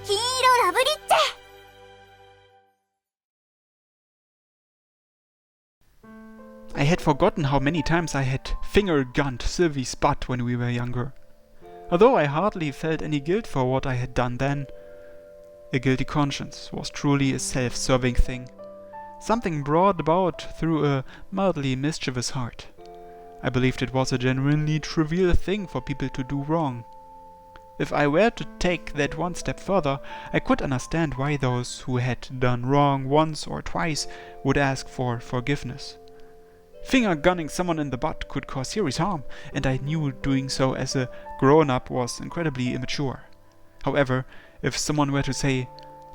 金色ラブリッチェ。 I had forgotten how many times I had finger-gunned Sylvie's butt when we were younger. Although I hardly felt any guilt for what I had done then, a guilty conscience was truly a self-serving thing, something brought about through a mildly mischievous heart. I believed it was a genuinely trivial thing for people to do wrong. If I were to take that one step further, I could understand why those who had done wrong once or twice would ask for forgiveness. Finger-gunning someone in the butt could cause serious harm, and I knew doing so as a grown-up was incredibly immature. However, if someone were to say,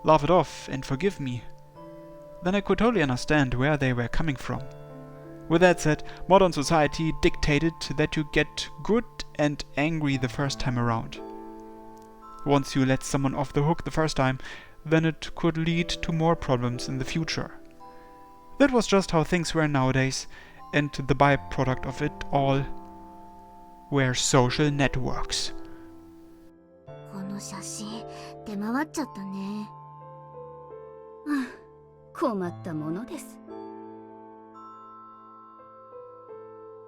"Laugh it off and forgive me," then I could totally understand where they were coming from. With that said, modern society dictated that you get good and angry the first time around. Once you let someone off the hook the first time, then it could lead to more problems in the future. That was just how things were nowadays, and the byproduct of it all were social networks. この写真出回っちゃったね。困ったものです。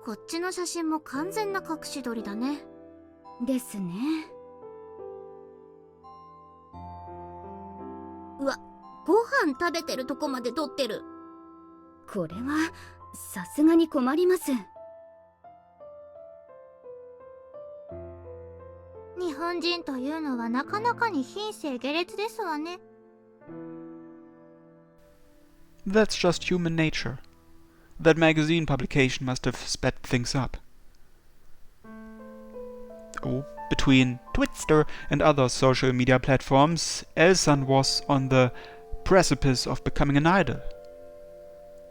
こっちの写真も完全な隠し撮りだね。ですね。うわ、ご飯食べてるとこまで撮ってる。これはさすがに困ります。日本人というのはなかなかに品性下劣ですわね。That's just human nature. That magazine publication must have sped things up. Oh, between Twitter and other social media platforms, Elsan was on the precipice of becoming an idol.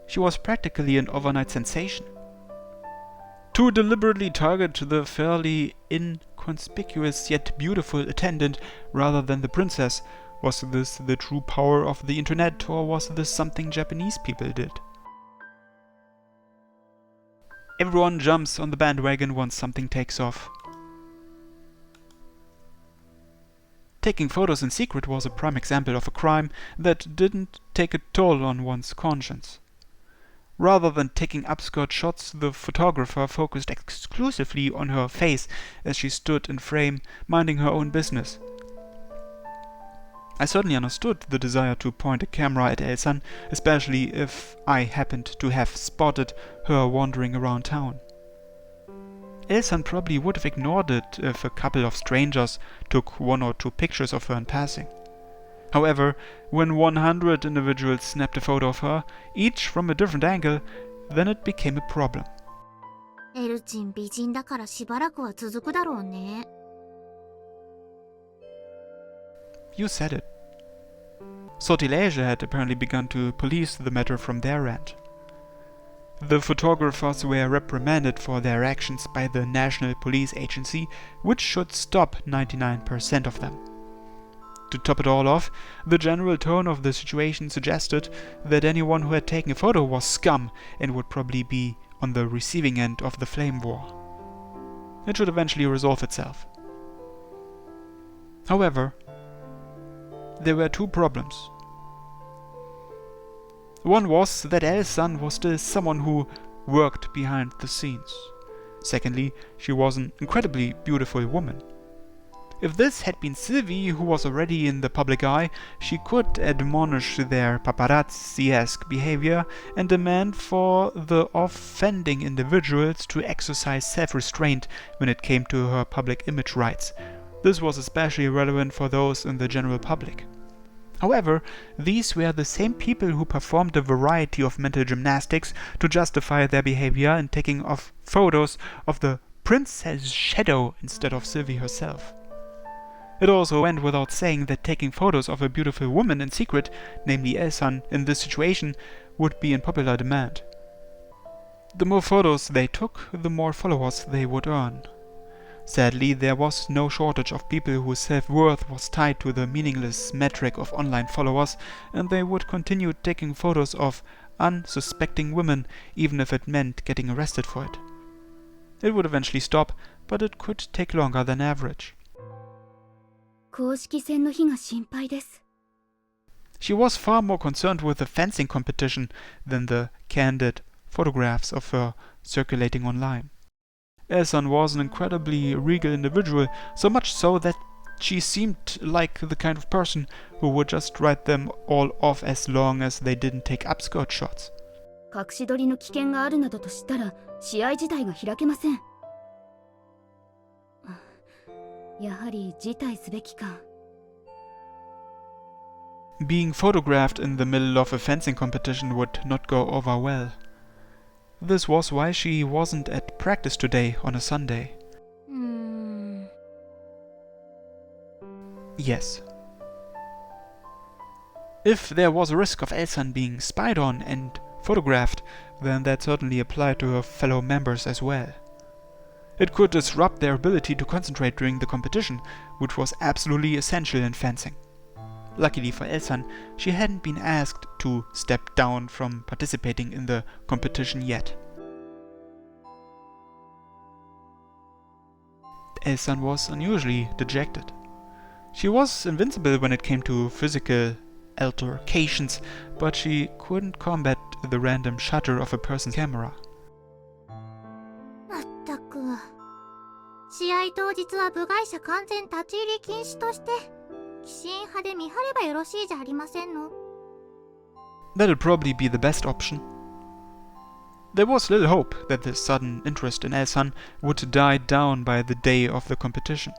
She was practically an overnight sensation. To deliberately target the fairly inconspicuous yet beautiful attendant rather than the princess, was this the true power of the internet, or was this something Japanese people did? Everyone jumps on the bandwagon once something takes off. Taking photos in secret was a prime example of a crime that didn't take a toll on one's conscience. Rather than taking upskirt shots, the photographer focused exclusively on her face as she stood in frame, minding her own business. I certainly understood the desire to point a camera at Elsan, especially if I happened to have spotted her wandering around town. Elsan probably would have ignored it if a couple of strangers took 1 or 2 pictures of her in passing. However, when 100 individuals snapped a photo of her, each from a different angle, then it became a problem. エルチン美人だからしばらくは続くだろうね。You said it. Sortilege had apparently begun to police the matter from their end. The photographers were reprimanded for their actions by the National Police Agency, which should stop 99% of them. To top it all off, the general tone of the situation suggested that anyone who had taken a photo was scum and would probably be on the receiving end of the flame war. It should eventually resolve itself. However, there were 2 problems. One was that Elsan was still someone who worked behind the scenes. Secondly, she was an incredibly beautiful woman. If this had been Sylvie, who was already in the public eye, she could admonish their paparazzi-esque behavior and demand for the offending individuals to exercise self-restraint when it came to her public image rights. This was especially relevant for those in the general public. However, these were the same people who performed a variety of mental gymnastics to justify their behavior in taking off photos of the princess shadow instead of Sylvie herself. It also went without saying that taking photos of a beautiful woman in secret, namely Elsan, in this situation, would be in popular demand. The more photos they took, the more followers they would earn. Sadly, there was no shortage of people whose self-worth was tied to the meaningless metric of online followers, and they would continue taking photos of unsuspecting women, even if it meant getting arrested for it. It would eventually stop, but it could take longer than average. 公式戦の日が心配です。 She was far more concerned with the fencing competition than the candid photographs of her circulating online. Elsan was an incredibly regal individual, so much so that she seemed like the kind of person who would just write them all off as long as they didn't take upskirt shots. 隠し撮りの危険があるなどとしたら試合自体が開けません。やはり辞退すべきか。 Being photographed in the middle of a fencing competition would not go over well. This was why she wasn't at practice today on a Sunday. Yes. If there was a risk of Elsan being spied on and photographed, then that certainly applied to her fellow members as well. It could disrupt their ability to concentrate during the competition, which was absolutely essential in fencing. Luckily for Elsan, she hadn't been asked to step down from participating in the competition yet. Elsan was unusually dejected. She was invincible when it came to physical altercations, but she couldn't combat the random shutter of a person's camera. まったく。試合当日は部外者完全立ち入り禁止として寄進派で見張ればよろしいじゃありませんの。 That'll probably be the best option. There was little hope that the sudden interest in Elsan would die down by the day of the competition.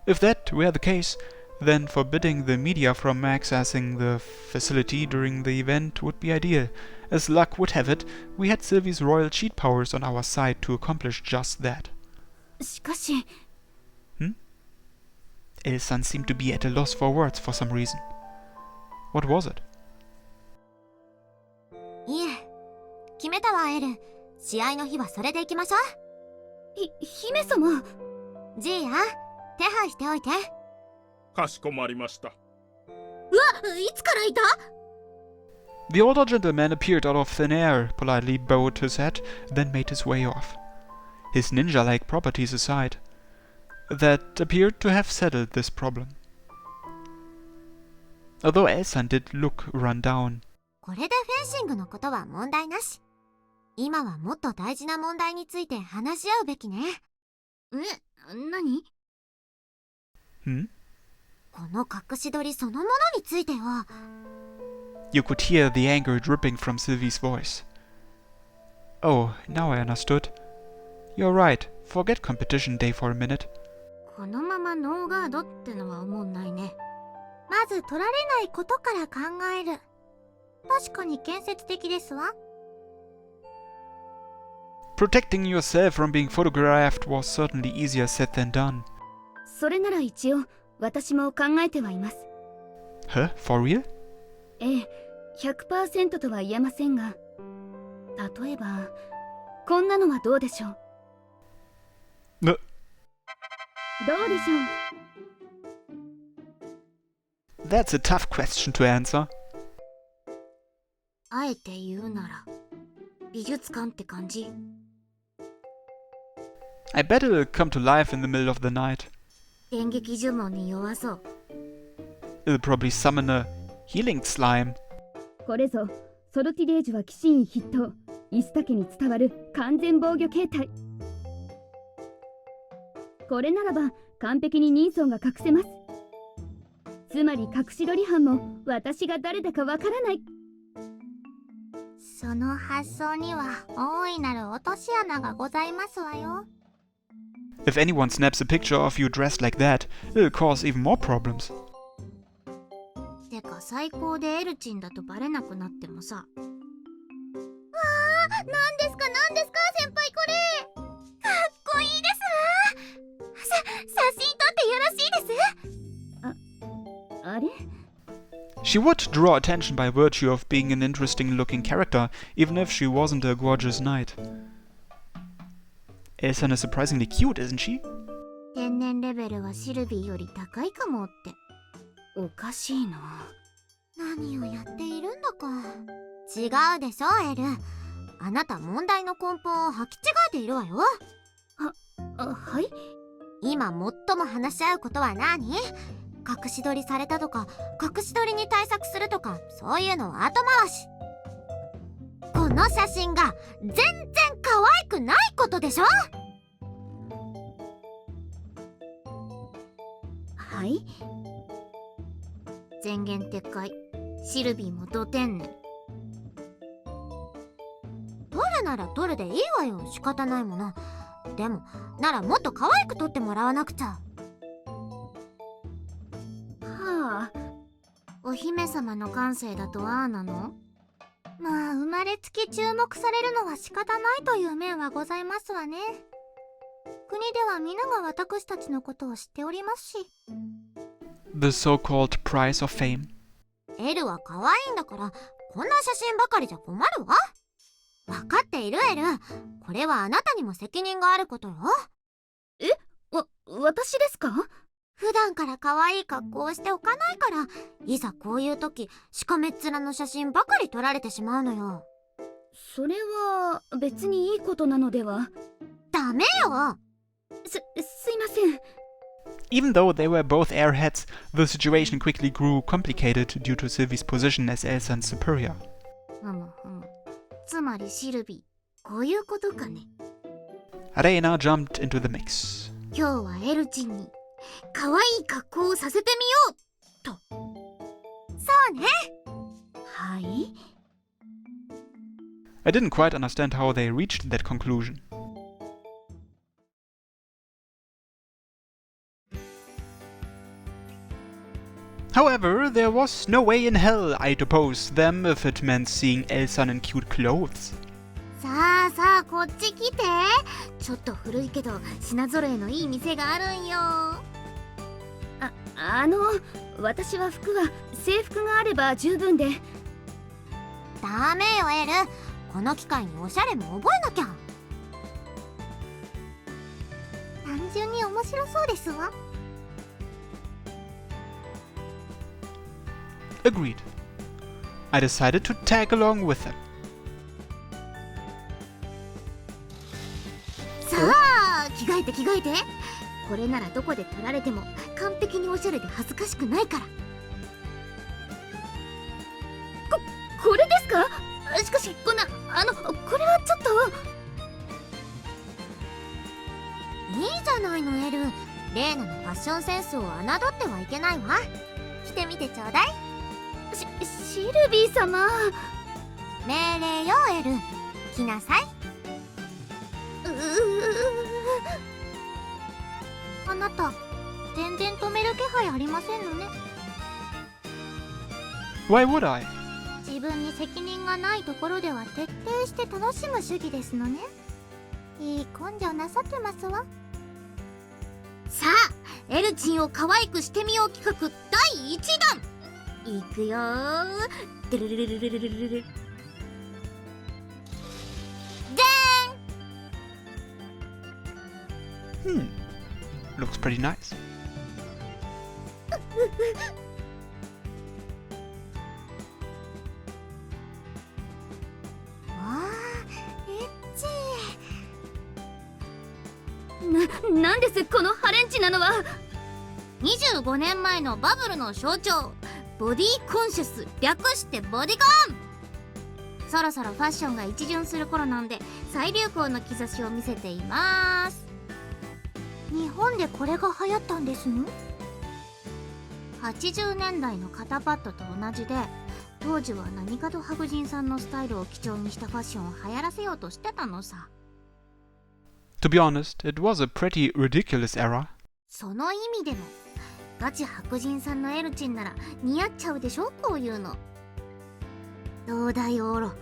If that were the case, then forbidding the media from accessing the facility during the event would be ideal. As luck would have it, we had Sylvie's royal cheat powers on our side to accomplish just that. しかし、 Elsan seemed to be at a loss for words for some reason. What was it? いえ、決めたわエル。試合の日はそれで行きましょう。姫様。ジーヤ、手配しておいて。かしこまりました。うわ、いつからいた？ The older gentleman appeared out of thin air, politely bowed his head, then made his way off. His ninja-like properties aside, that appeared to have settled this problem. Although Elsan did look run down. これでフェンシングのことは問題なし。今はもっと大事な問題について話し合うべきね。何？ この隠し撮りそのものについてよ。 You could hear the anger dripping from Sylvie's voice. Oh, now I understood. You're right. Forget competition day for a minute. このままノーガードってのは思んないね。まず取られないことから考える。確かに建設的ですわ。 Protecting yourself from being photographed was certainly easier said than done. それなら一応私も考えてはいます。 Huh? For real? ええ、100% とは言えませんが、例えばこんなのはどうでしょう？どうでしょう？ That's a tough question to answer. あえて言うなら美術館って感じ。 I bet it'll come to life in the middle of the night. 電撃呪文に弱そう。 It'll probably summon a healing slime. これぞソルティレージュは騎士院筆頭、イスタ家に伝わる完全防御形態。これならば完璧に人相が隠せます。つまり隠し撮り犯も私が誰だかわからない。その発想には大いなる落とし穴がございますわよ。 If anyone snaps a picture of you dressed like that, it'll cause even more problems. てか最高でエルチンだとバレなくなってもさ。わあ、なんですか先輩これ。かっこいいですわ。写真撮ってよろしいです？あれ？ She would draw attention by virtue of being an interesting-looking character, even if she wasn't a gorgeous knight. Elsan is surprisingly cute, isn't she? 天然レベルはシルビーより高いかもって。おかしいな。何をやっているんだか。違うでしょエル。あなた問題の根本を履き違えているわよ。はい。今最も話し合うことは何？隠し撮りされたとか隠し撮りに対策するとか、そういうのは後回し。この写真が全然可愛くないことでしょ。はい。前言撤回。シルビーもど天然。撮るなら撮るでいいわよ、仕方ないもの。でもならもっと可愛く撮ってもらわなくちゃ。はあ。お姫様の感性だとああなの？まあ生まれつき注目されるのは仕方ないという面はございますわね。国では皆が私たちのことを知っておりますし。 The so-called price of fame. エルは可愛いんだから、こんな写真ばかりじゃ困るわ。分かっているエル。これはあなたにも責任があることよ。私ですか？普段から可愛い格好をしておかないから、いざこういう時しかめっ面の写真ばかり撮られてしまうのよ。それは別にいいことなのでは？ダメよ。すいません。Even though they were both airheads, the situation quickly grew complicated due to Sylvie's position as Elsan's superior. つまりシルビー、こういうことかね。Heroina jumped into the mix. 今日はエルチンに可愛い格好をさせてみようと。そうね。はい。I didn't quite understand how they reached that conclusion. However, there was no way in hell I'd oppose them if it meant seeing Elsan in cute clothes. さあさあ、こっち来て。ちょっと古いけど品揃えのいい店があるんよ。私は制服があれば十分で。ダメよエル。この機会におしゃれも覚えなきゃ。単純に面白そうですわ。Agreed. I decided to tag along with them. さあ、着替えて。これならどこで撮られても完璧におしゃれで恥ずかしくないから。これですか？しかしこれはちょっと。いいじゃないのエル。レイナのファッションセンスを侮ってはいけないわ。着てみてちょうだい。シルビー様。命令よエル。着なさい。あなた全然止める気配ありませんのね。 Why would I? 自分に責任がないところでは徹底して楽しむ主義ですのね。いい根性なさってますわ。さあ、エルチンを可愛くしてみよう企画第1弾いくよー。デルルルルルルルルル。でーん。Looks pretty nice. なんですこのハレンチなのは。25年前のバブルの象徴、ボディコンシャス、略してボディコン。そろそろファッションが一巡する頃なんで再流行の兆しを見せています。日本でこれが流行ったんですの？80年代の肩パッドと同じで、当時は何かと白人さんのスタイルを基調にしたファッションを流行らせようとしてたのさ。To be honest, it was a pretty ridiculous era. その意味でもガチ白人さんのエルチンなら似合っちゃうでしょ、こういうの。どうだいオロ。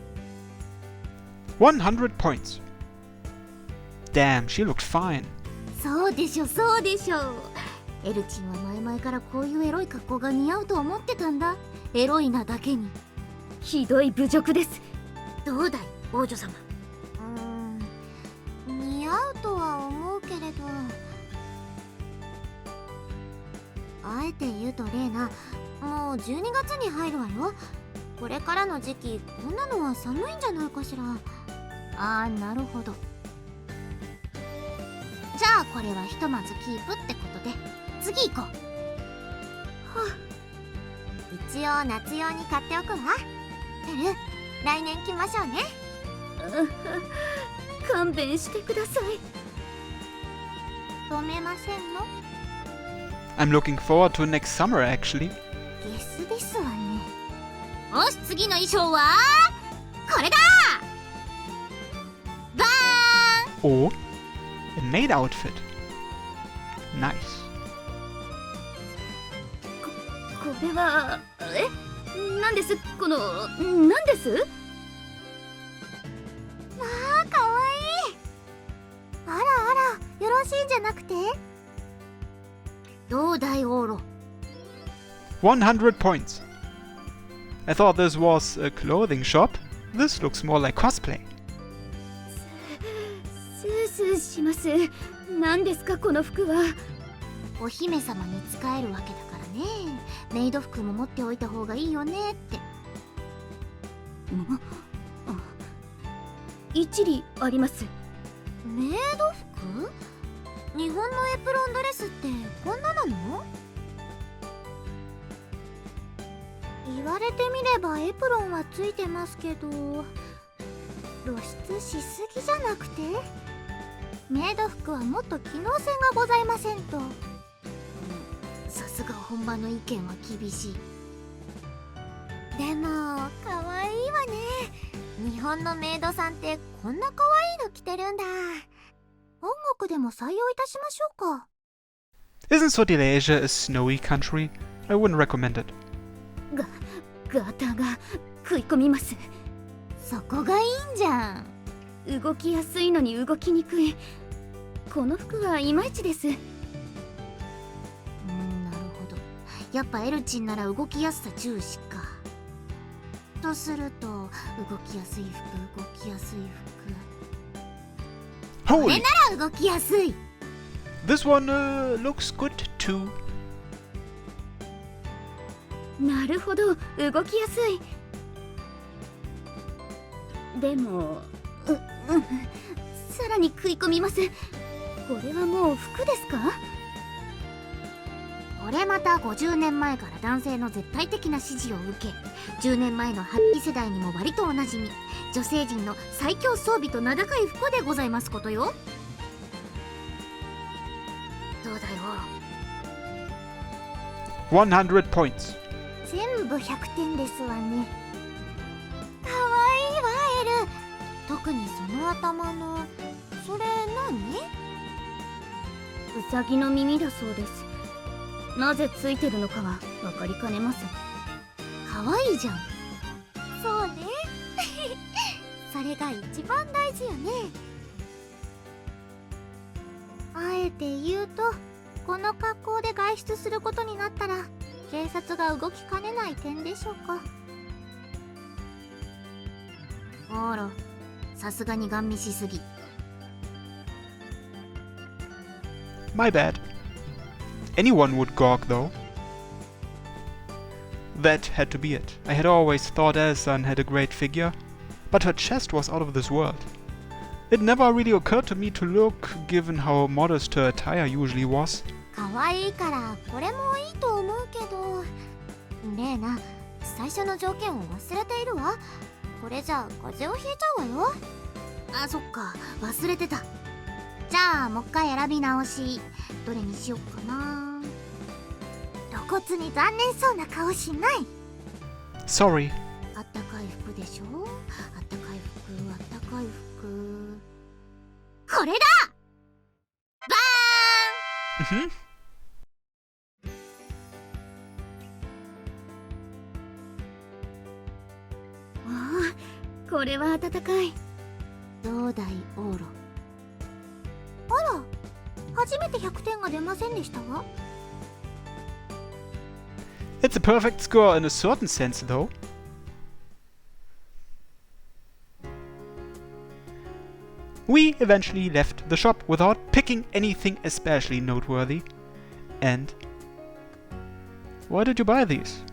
100 points. Damn, she looked fine. そうでしょ。エルチンは前々からこういうエロい格好が似合うと思ってたんだ。エロいなだけに。ひどい侮辱です。どうだい王女様。似合うとは思うけれど、あえて言うとレイナ、もう12月に入るわよ。これからの時期こんなのは寒いんじゃないかしら。あー、なるほど。じゃあこれはひとまずキープってことで次行こう。一応夏用に買っておくわ。てる、来年来ましょうね。勘弁してください。止めませんの？ I'm looking forward to next summer, actually. ゲスですわね。よし、次の衣装はこれだ。バーン。 Oh, a maid outfit. Nice. これは何です？この何です？まあかわいい。あらあら、よろしいんじゃなくて？どうだいオーロ。100 points. I thought this was a clothing shop. This looks more like cosplay. スースーします。何ですかこの服は？お姫様に仕えるわけだからね。メイド服も持っておいた方がいいよねって。一理あります。メイド服？日本のエプロンドレスってこんななの？言われてみればエプロンはついてますけど、露出しすぎじゃなくて？メイド服はもっと機能性がございませんと。さすが本場の意見は厳しい。でもかわいいわね。日本のメイドさんってこんなかわいいの着てるんだ。音楽でも採用いたしましょうか。 Isn't Sortilege a snowy country? I wouldn't recommend it. ガタが食い込みます。そこがいいんじゃん。動きやすいのに動きにくい。この服はいまいちです。なるほど。やっぱエルチンなら動きやすさ重視か。とすると動きやすい服、動きやすい服。これ Holy! なら動きやすい。 This one looks good too. なるほど、動きやすい。でもさらに食い込みます。これはもう服ですか？これまた50年前から男性の絶対的な支持を受け、10年前のハッピー世代にも割とおなじみ、女性陣の最強装備と名高い服でございますことよ。どうだよ。100 points. 全部100点ですわね。かわいいわエル。特にその頭のそれ何？ウサギの耳だそうです。なぜついてるのかは分かりかねます。かわいいじゃん。そうねそれが一番大事よね。あえて言うと、この格好で外出することになったら警察が動きかねない点でしょうか。あら、さすがにガン見しすぎ。 My bad. Anyone would gawk though. That had to be it. I had always thought Elsan had a great figure, but her chest was out of this world. It never really occurred to me to look, given how modest her attire usually was. かわいいからこれもいいと思うけど、レーナ、最初の条件を忘れているわ。これじゃ風邪をひいちゃうわよ。あ、そっか、忘れてた。じゃあもう一回選び直し。どれにしよっかな。露骨に残念そうな顔しない。 Sorry. あったかい服でしょ。あったかい服、あったかい服。これだ。バーン。 Mhm. ああ、これは暖かい。どうだいオーロ。あら、初めて100点が出ませんでしたわ。 It's a perfect score in a certain sense though. We eventually left the shop without picking anything especially noteworthy. And why did you buy these?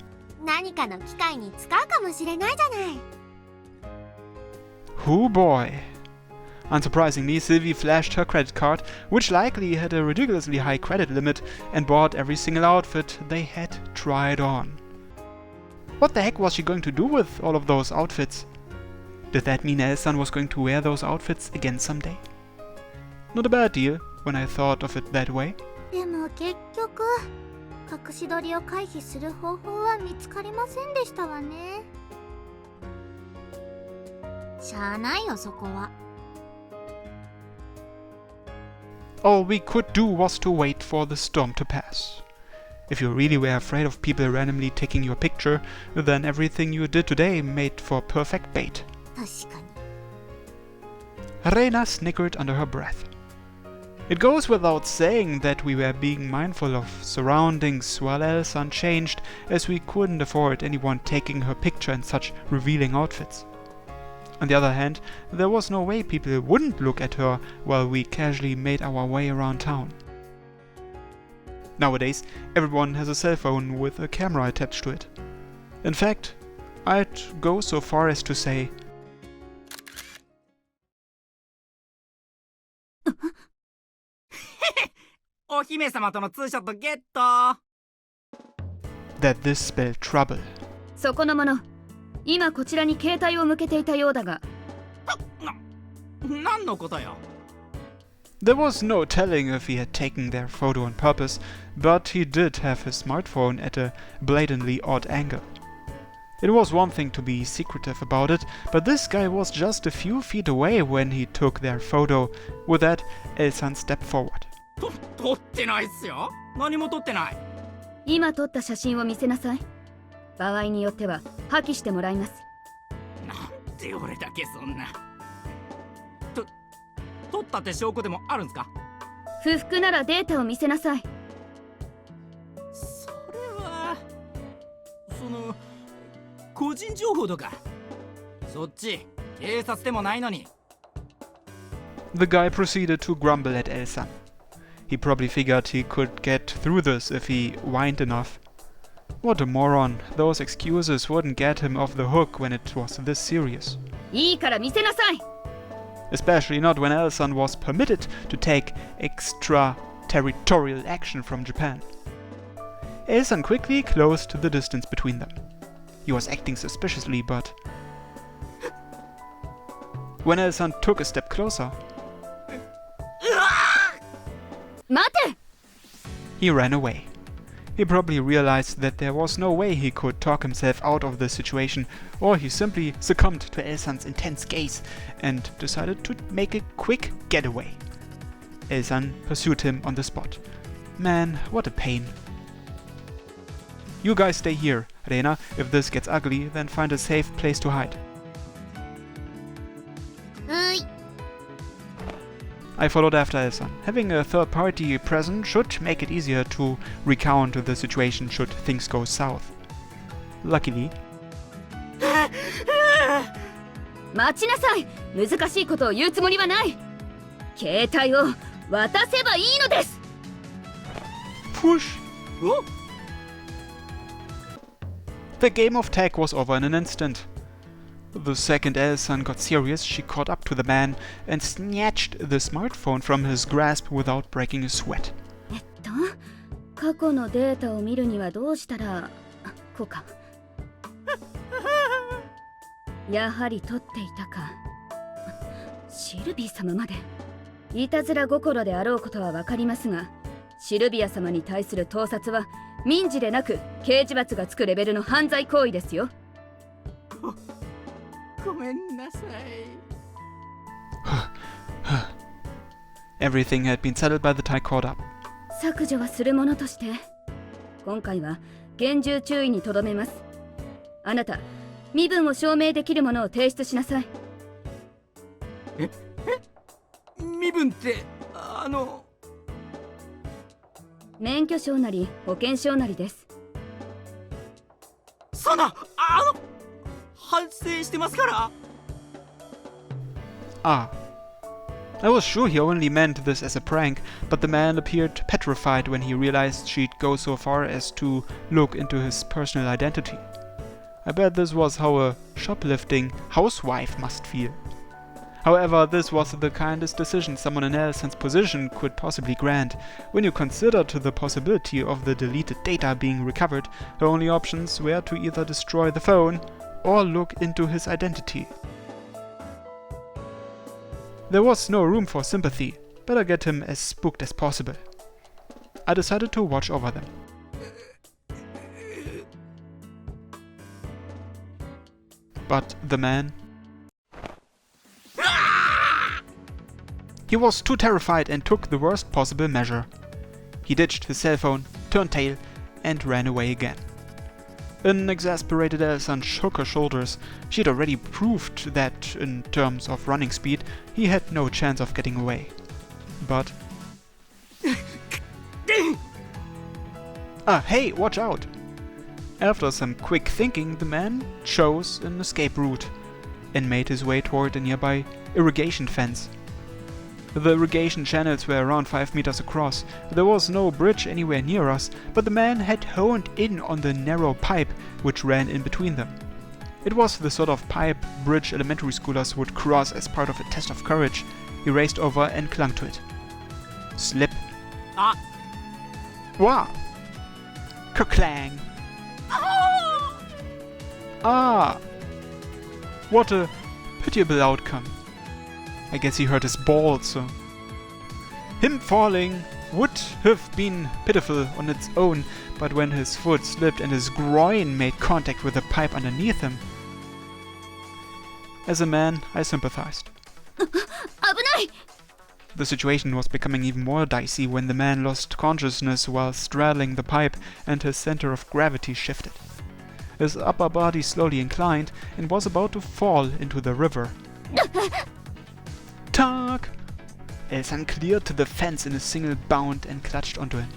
何かの機会に使うかもしれないじゃない。 Oh boy. Unsurprisingly, Sylvie flashed her credit card, which likely had a ridiculously high credit limit, and bought every single outfit they had tried on. What the heck was she going to do with all of those outfits? Did that mean Elsan was going to wear those outfits again someday? Not a bad deal, when I thought of it that way. でも結局隠し撮りを回避する方法は見つかりませんでしたわね。しゃあないよそこは。All we could do was to wait for the storm to pass. If you really were afraid of people randomly taking your picture, then everything you did today made for perfect bait. 確かに。Heroina snickered under her breath. It goes without saying that we were being mindful of surroundings while Elsan changed, as we couldn't afford anyone taking her picture in such revealing outfits. On the other hand, there was no way people wouldn't look at her while we casually made our way around town. Nowadays, everyone has a cell phone with a camera attached to it. In fact, I'd go so far as to say, お姫様とのツーショットゲット that this spelled trouble. そこの者、今こちらに携帯を向けていたようだが。何のことよ There was no telling if he had taken their photo on purpose, but he did have his smartphone at a blatantly odd angle. It was one thing to be secretive about it, but this guy was just a few feet away when he took their photo. With that, Elsan stepped forward. 撮ってないっすよ何も撮ってない今撮った写真を見せなさい。場合によっては破棄してもらいます。なんで俺だけそんな撮ったって証拠でもあるんすか不服ならデータを見せなさい。それはその個人情報とかそっち警察でもないのに The guy proceeded to grumble at Elsan. He probably figured he could get through this if he whined enough. What a moron. Those excuses wouldn't get him off the hook when it was this serious. いいから見せなさい。 Especially not when Elsan was permitted to take extraterritorial action from Japan. Elsan quickly closed the distance between them. He was acting suspiciously, but when Elsan took a step closer, 待て！ he ran away. He probably realized that there was no way he could talk himself out of the situation, or he simply succumbed to Elsan's intense gaze and decided to make a quick getaway. Elsan pursued him on the spot. Man, what a pain. You guys stay here, Heroina. If this gets ugly, then find a safe place to hide. うい。 I followed after Elsan. Having a third party present should make it easier to recount the situation should things go south. Luckily, 待ちなさい。難しいことを言うつもりはない。携帯を渡せばいいのです。 push! お The game of tag was over in an instant. The second Elsan got serious, she caught up to the man and snatched the smartphone from his grasp without breaking a sweat. 過去のデータを見るにはどうしたらこうか。やはり撮っていたか。シルビー様まで。いたずら心であろうことはわかりますが、シルビア様に対する盗撮は民事でなく刑事罰がつくレベルの犯罪行為ですよ。ごめんなさい Everything had been settled by the time caught up. 削除はするものとして今回は厳重注意にとどめます。あなた身分を証明できるものを提出しなさい。身分って免許証なり保険証なりです。その反省してますから Ah. I was sure he only meant this as a prank, but the man appeared petrified when he realized she'd go so far as to look into his personal identity. I bet this was how a shoplifting housewife must feel. However, this was the kindest decision someone in Elsan's position could possibly grant. When you considered the possibility of the deleted data being recovered, her only options were to either destroy the phone or look into his identity. There was no room for sympathy. Better get him as spooked as possible. I decided to watch over them. But the man... He was too terrified and took the worst possible measure. He ditched his cell phone, turned tail, and ran away again. An exasperated Elsan shook her shoulders. She'd already proved that, in terms of running speed, he had no chance of getting away. But... hey, watch out! After some quick thinking, the man chose an escape route and made his way toward a nearby irrigation fence. The irrigation channels were around 5 meters across. There was no bridge anywhere near us, but the man had honed in on the narrow pipe which ran in between them. It was the sort of pipe bridge elementary schoolers would cross as part of a test of courage. He raced over and clung to it. Slip. Ah! Wah! Kerklang! Ah! What a pitiable outcome. I guess he hurt his balls, so... Him falling would have been pitiful on its own, but when his foot slipped and his groin made contact with the pipe underneath him... As a man, I sympathized. 危ない! The situation was becoming even more dicey when the man lost consciousness while straddling the pipe and his center of gravity shifted. His upper body slowly inclined and was about to fall into the river. Tag! Elsan cleared to the fence in a single bound and clutched onto him.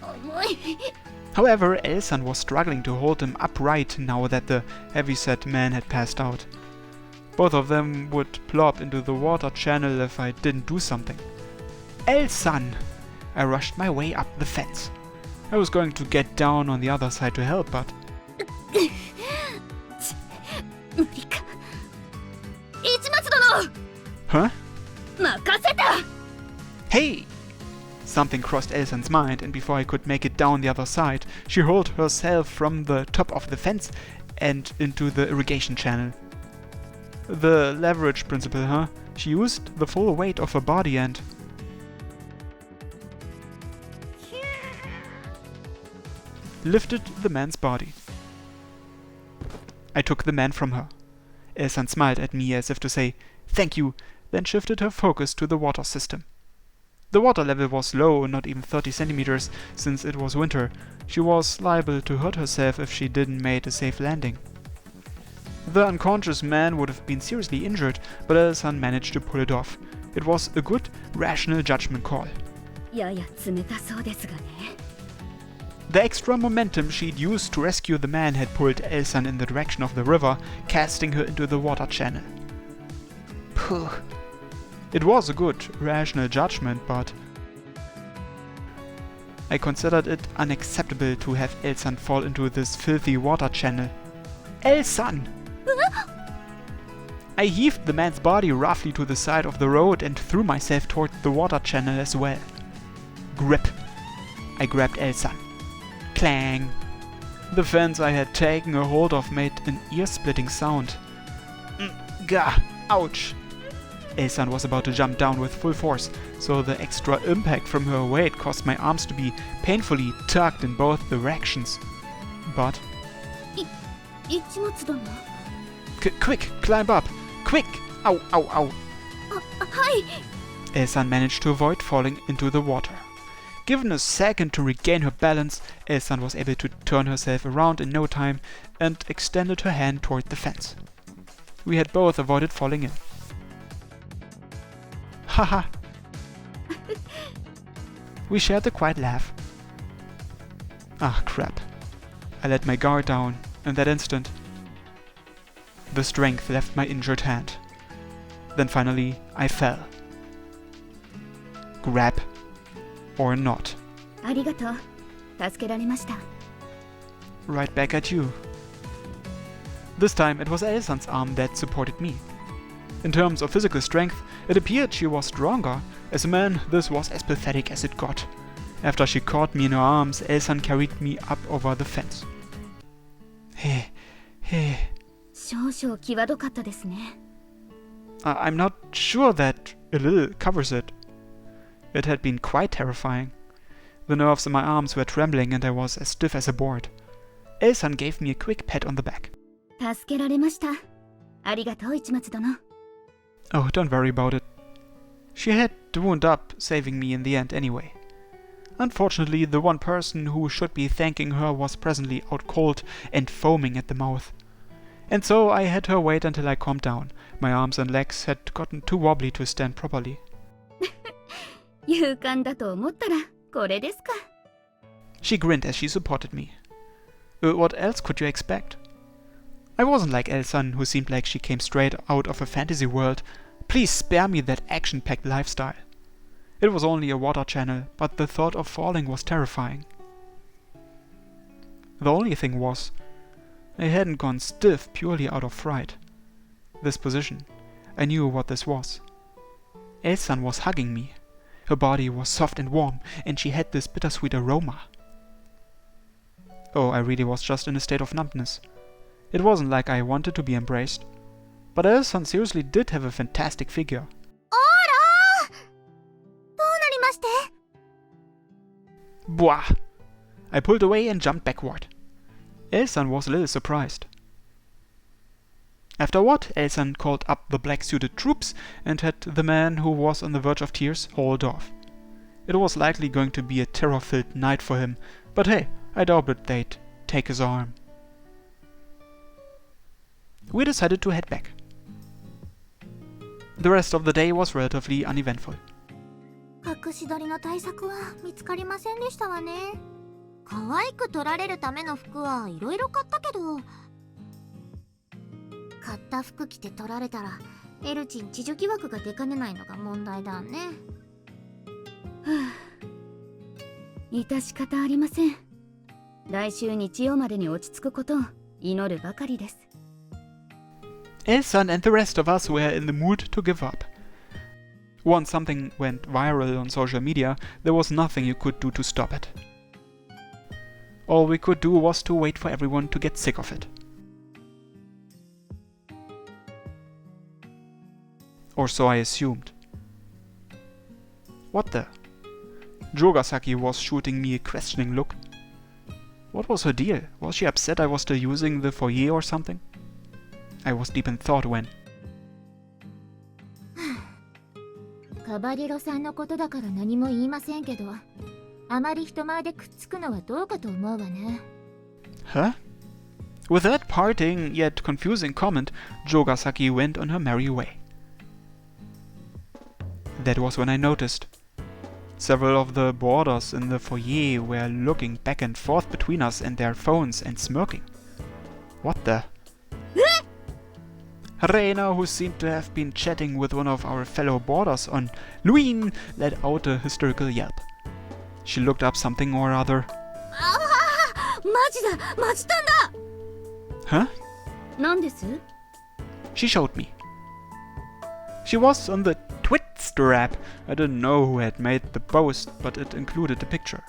重い。 However, Elsan was struggling to hold him upright now that the heavyset man had passed out. Both of them would plop into the water channel if I didn't do something. Elsan! I rushed my way up the fence. I was going to get down on the other side to help, but... 無理か。市松殿 Huh? 任せた Hey! Something crossed Elsan's mind, and before I could make it down the other side, she hurled herself from the top of the fence and into the irrigation channel. The Loveriche principle, huh? She used the full weight of her body and... lifted the man's body. I took the man from her. Elsan smiled at me as if to say, "Thank you," then shifted her focus to the water system. The water level was low, not even 30 centimeters, since it was winter. She was liable to hurt herself if she didn't make a safe landing. The unconscious man would have been seriously injured, but Elsan managed to pull it off. It was a good, rational judgment call. やや冷たそうですがね The extra momentum she'd used to rescue the man had pulled Elsan in the direction of the river, casting her into the water channel. Puh. It was a good, rational judgment, but... I considered it unacceptable to have Elsan fall into this filthy water channel. Elsan! I heaved the man's body roughly to the side of the road and threw myself toward the water channel as well. Grip. I grabbed Elsan. Clang! The fence I had taken a hold of made an ear-splitting sound. Gah! Ouch! Elsan was about to jump down with full force, so the extra impact from her weight caused my arms to be painfully tugged in both directions. But... 市松殿 Quick! Climb up! Quick! Ow! Ow! Ow! はい Elsan managed to avoid falling into the water. Given a second to regain her balance, Elsan was able to turn herself around in no time and extended her hand toward the fence. We had both avoided falling in. Haha! We shared a quiet laugh. Ah, crap. I let my guard down. In that instant, the strength left my injured hand. Then finally, I fell. Grab or not. ありがとう助けられました Right back at you. This time it was Elsan's arm that supported me. In terms of physical strength, it appeared she was stronger. As a man, this was as pathetic as it got. After she caught me in her arms, Elsan carried me up over the fence. Hey. 少々際どかったですね。 I'm not sure that a little covers it. It had been quite terrifying. The nerves in my arms were trembling and I was as stiff as a board. Elsan gave me a quick pat on the back. 助けられました。ありがとう、市松殿。 Oh, don't worry about it. She had to wound up, saving me in the end anyway. Unfortunately, the one person who should be thanking her was presently out cold and foaming at the mouth. And so I had her wait until I calmed down. My arms and legs had gotten too wobbly to stand properly. 勇敢だと思ったらこれですか。 She grinned as she supported me. What else could you expect? I wasn't like Elsan, who seemed like she came straight out of a fantasy world. Please spare me that action-packed lifestyle. It was only a water channel, but the thought of falling was terrifying. The only thing was, I hadn't gone stiff purely out of fright. This position, I knew what this was. Elsan was hugging me. Her body was soft and warm, and she had this bittersweet aroma. Oh, I really was just in a state of numbness. It wasn't like I wanted to be embraced. But Elsan seriously did have a fantastic figure. あらどうなりまして Bwah! I pulled away and jumped backward. Elsan was a little surprised. After what, Elsan called up the black-suited troops and had the man who was on the verge of tears hauled off. It was likely going to be a terror-filled night for him, but hey, I doubted they'd take his arm. We decided to head back. The rest of the day was relatively uneventful. 隠し撮りの対策は見つかりませんでしたわね。可愛く撮られるための服はいろいろ買ったけど、買った服着て撮られたらエルチン知女疑惑が出かねないのが問題だね。致し方ありません。来週日曜までに落ち着くことを祈るばかりです。 Elsan and the rest of us were in the mood to give up. Once something went viral on social media, there was nothing you could do to stop it. All we could do was to wait for everyone to get sick of it. Or so I assumed. What the? Jogasaki was shooting me a questioning look. What was her deal? Was she upset I was still using the foyer or something? I was deep in thought when... カバリロさんのことだから何も言いませんけど、あまり人前でくっつくのはどうかと思うわね。 Huh? With that parting yet confusing comment, Jogasaki went on her merry way. That was when I noticed. Several of the boarders in the foyer were looking back and forth between us and their phones and smirking. What the? Heroina, who seemed to have been chatting with one of our fellow boarders on Luin, let out a hysterical yelp. She looked up something or other. ああ、マジだ、マジタンだ。 Huh? 何です？ She showed me. She was on the Twitster app. I didn't know who had made the post, but it included a picture.